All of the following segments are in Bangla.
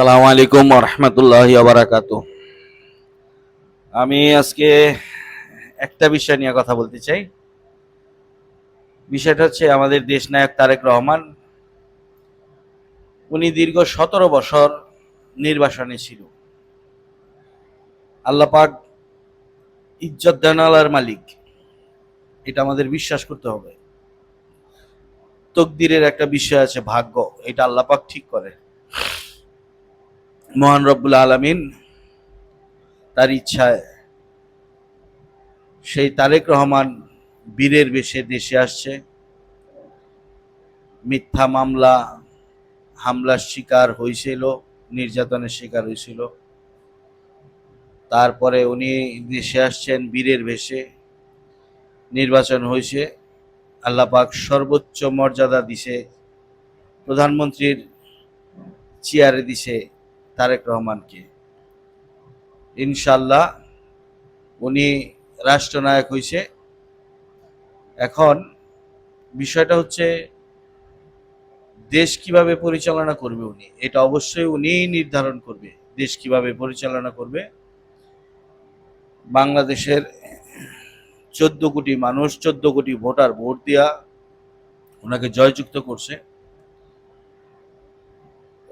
আসসালামু আলাইকুম রহমতুল্লাহি বারাকাতু। আমি আজকে একটা বিষয় নিয়ে কথা বলতে চাই। বিষয়টা হচ্ছে আমাদের দেশ নায়ক তারেক রহমান। উনি দীর্ঘ 17 বছর নির্বাসনে ছিল। আল্লাহ পাক ইজ্জত দেওয়ার মালিক, এটা আমাদের বিশ্বাস করতে হবে। তকদিরের একটা বিষয় আছে, ভাগ্য, এটা আল্লাহ পাক ঠিক করে। মহান রব্বুল আলামিন তার ইচ্ছায় সেই তারেক রহমান বীরের বেশে দেশে আসছে। মিথ্যা মামলা হামলার শিকার হয়েছিল, নির্যাতনের শিকার হয়েছিল। তারপরে উনি দেশে আসছেন বীরের বেশে। নির্বাচন হয়েছে, আল্লাহ পাক সর্বোচ্চ মর্যাদা দিছে, প্রধানমন্ত্রীর চেয়ারে দিছে তারেক রহমানকে। ইনশাল্লাহ উনি রাষ্ট্রনায়ক হয়েছে। এখন বিষয়টা হচ্ছে দেশ কিভাবে পরিচালনা করবে উনি, এটা অবশ্যই উনি নির্ধারণ করবে। দেশ কিভাবে পরিচালনা করবে, বাংলাদেশের 14 কোটি মানুষ, 14 কোটি ভোটার ভোট দিয়া ওনাকে জয়যুক্ত করছে।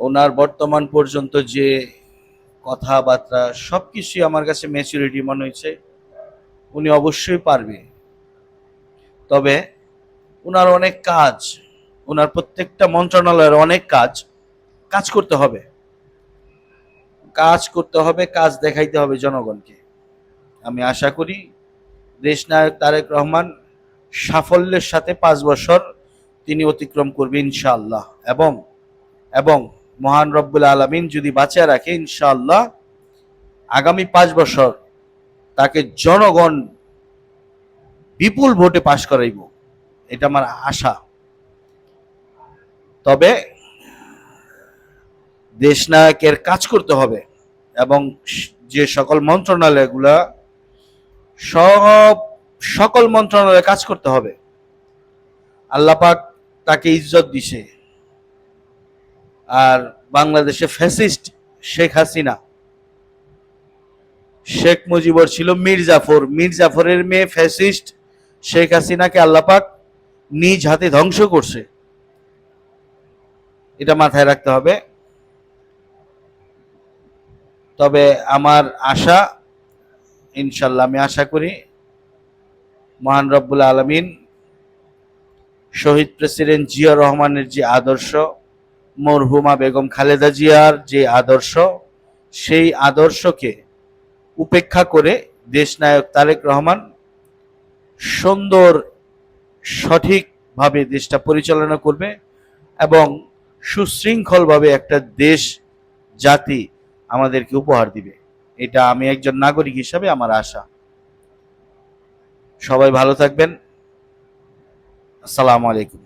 ওনার বর্তমান পর্যন্ত যে কথাবার্তা সবকিছুই আমার কাছে ম্যাচুরিটি মনে হয়েছে। উনি অবশ্যই পারবে। তবে ওনার অনেক কাজ, ওনার প্রত্যেকটা মন্ত্রণালয়ের অনেক কাজ করতে হবে, কাজ দেখাইতে হবে জনগণকে। আমি আশা করি দেশ নায়ক তারেক রহমান সাফল্যের সাথে 5 বছর তিনি অতিক্রম করবে ইনশাআল্লাহ। এবং এবং মহান রব্বুল আলামিন যদি বাঁচিয়ে রাখে, ইনশাআল্লাহ আগামী 5 বছর তাকে জনগণ বিপুল ভোটে পাশ করাইব, এটা আমার আশা। তবে দেশ নায়কের কাজ করতে হবে এবং যে সকল মন্ত্রণালয়গুলা, সকল মন্ত্রণালয়ে কাজ করতে হবে। আল্লাহ পাক তাকে ইজ্জত দিছে। আর বাংলাদেশে ফ্যাসিস্ট শেখ হাসিনা, শেখ মুজিবর ছিল মির্জাফরের মেয়ে ফ্যাসিস্ট শেখ হাসিনাকে আল্লাহ পাক নিজ হাতে ধ্বংস করছে, এটা মাথায় রাখতে হবে। তবে আমার আশা, ইনশাল্লাহ আমি আশা করি মহান রব্বুল আলামিন শহীদ প্রেসিডেন্ট জিয়া রহমানের যে আদর্শ, মরহুমা বেগম খালেদা জিয়ার যে আদর্শ, সেই আদর্শকে উপেক্ষা করে দেশনায়ক তারেক রহমান সুন্দর সঠিকভাবে দেশটা পরিচালনা করবে এবং সুশৃঙ্খলভাবে একটা দেশ জাতি আমাদেরকে উপহার দিবে। এটা আমি একজন নাগরিক হিসাবে আমার আশা। সবাই ভালো থাকবেন। আসসালামু আলাইকুম।